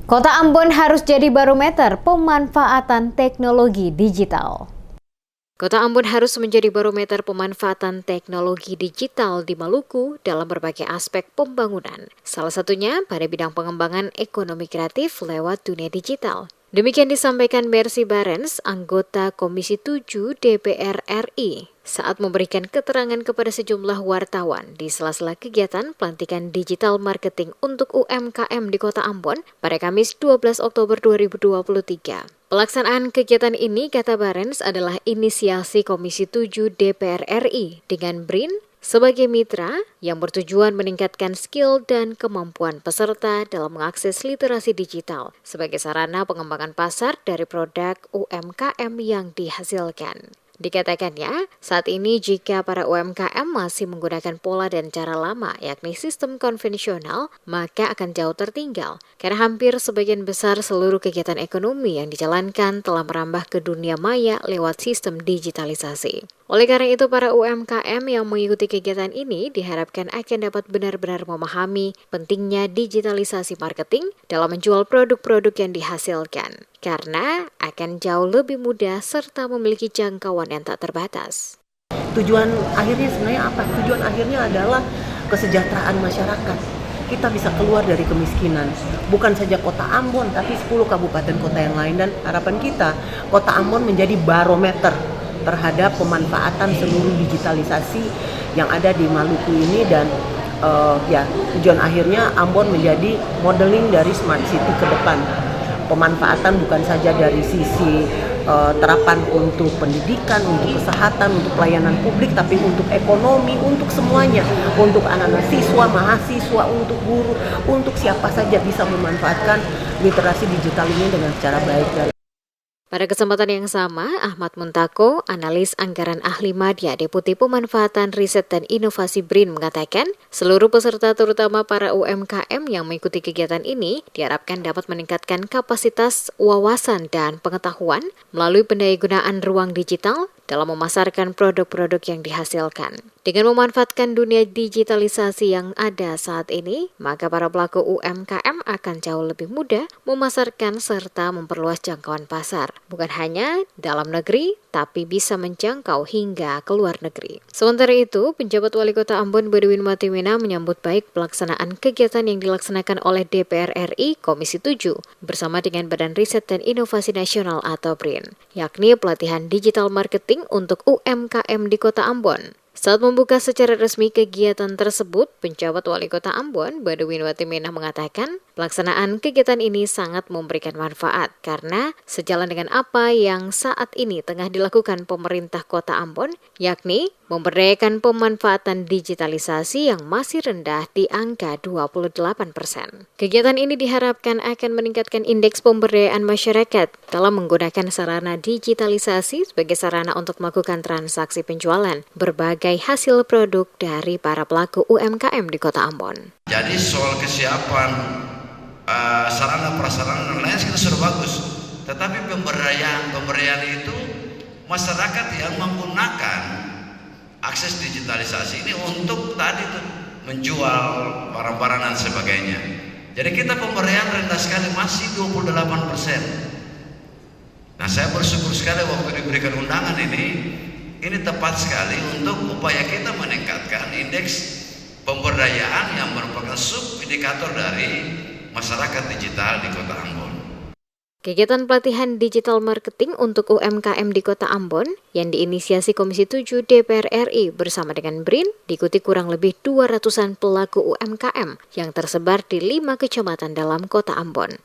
Kota Ambon harus jadi barometer pemanfaatan teknologi digital. Kota Ambon harus menjadi barometer pemanfaatan teknologi digital di Maluku dalam berbagai aspek pembangunan. Salah satunya pada bidang pengembangan ekonomi kreatif lewat dunia digital. Demikian disampaikan Mercy Barens, anggota Komisi 7 DPR RI, saat memberikan keterangan kepada sejumlah wartawan di sela-sela kegiatan pelantikan digital marketing untuk UMKM di Kota Ambon pada Kamis 12 Oktober 2023. Pelaksanaan kegiatan ini, kata Barens, adalah inisiasi Komisi 7 DPR RI dengan BRIN sebagai mitra yang bertujuan meningkatkan skill dan kemampuan peserta dalam mengakses literasi digital sebagai sarana pengembangan pasar dari produk UMKM yang dihasilkan. Dikatakannya, saat ini jika para UMKM masih menggunakan pola dan cara lama, yakni sistem konvensional, maka akan jauh tertinggal, karena hampir sebagian besar seluruh kegiatan ekonomi yang dijalankan telah merambah ke dunia maya lewat sistem digitalisasi. Oleh karena itu, para UMKM yang mengikuti kegiatan ini diharapkan akan dapat benar-benar memahami pentingnya digitalisasi marketing dalam menjual produk-produk yang dihasilkan, karena akan jauh lebih mudah serta memiliki jangkauan yang tak terbatas. Tujuan akhirnya sebenarnya apa? Tujuan akhirnya adalah kesejahteraan masyarakat. Kita bisa keluar dari kemiskinan. Bukan saja Kota Ambon, tapi 10 kabupaten kota yang lain. Dan harapan kita, Kota Ambon menjadi barometer terhadap pemanfaatan seluruh digitalisasi yang ada di Maluku ini. Dan tujuan akhirnya Ambon menjadi modeling dari smart city ke depan. Pemanfaatan bukan saja dari sisi terapan untuk pendidikan, untuk kesehatan, untuk pelayanan publik, tapi untuk ekonomi, untuk semuanya, untuk anak-anak siswa, mahasiswa, untuk guru, untuk siapa saja bisa memanfaatkan literasi digital ini dengan cara baik. Pada kesempatan yang sama, Ahmad Muntako, analis anggaran ahli Madya, Deputi Pemanfaatan Riset dan Inovasi BRIN mengatakan, seluruh peserta terutama para UMKM yang mengikuti kegiatan ini diharapkan dapat meningkatkan kapasitas wawasan dan pengetahuan melalui pendayagunaan ruang digital dalam memasarkan produk-produk yang dihasilkan. Dengan memanfaatkan dunia digitalisasi yang ada saat ini, maka para pelaku UMKM akan jauh lebih mudah memasarkan serta memperluas jangkauan pasar. Bukan hanya dalam negeri, tapi bisa menjangkau hingga ke luar negeri. Sementara itu, penjabat Wali Kota Ambon Badwin Matimena menyambut baik pelaksanaan kegiatan yang dilaksanakan oleh DPR RI Komisi 7 bersama dengan Badan Riset dan Inovasi Nasional atau BRIN, yakni pelatihan digital marketing untuk UMKM di Kota Ambon. Saat membuka secara resmi kegiatan tersebut, penjabat Wali Kota Ambon, Badwin Watimena mengatakan, pelaksanaan kegiatan ini sangat memberikan manfaat karena sejalan dengan apa yang saat ini tengah dilakukan pemerintah Kota Ambon, yakni memberdayakan pemanfaatan digitalisasi yang masih rendah di angka 28%. Kegiatan ini diharapkan akan meningkatkan indeks pemberdayaan masyarakat dalam menggunakan sarana digitalisasi sebagai sarana untuk melakukan transaksi penjualan berbagai hasil produk dari para pelaku UMKM di Kota Ambon. Jadi soal kesiapan sarana prasarana dan lain sudah bagus, tetapi pemberdayaan itu masyarakat yang menggunakan akses digitalisasi ini untuk tadi tuh menjual barang-barang dan sebagainya. Jadi kita pemberdayaan rendah sekali, masih 28%. Nah, saya bersyukur sekali waktu diberikan undangan ini tepat sekali untuk upaya kita meningkatkan indeks pemberdayaan yang merupakan sub-indikator dari masyarakat digital di Kota Ambon. Kegiatan pelatihan digital marketing untuk UMKM di Kota Ambon yang diinisiasi Komisi 7 DPR RI bersama dengan BRIN diikuti kurang lebih 200-an pelaku UMKM yang tersebar di 5 kecamatan dalam Kota Ambon.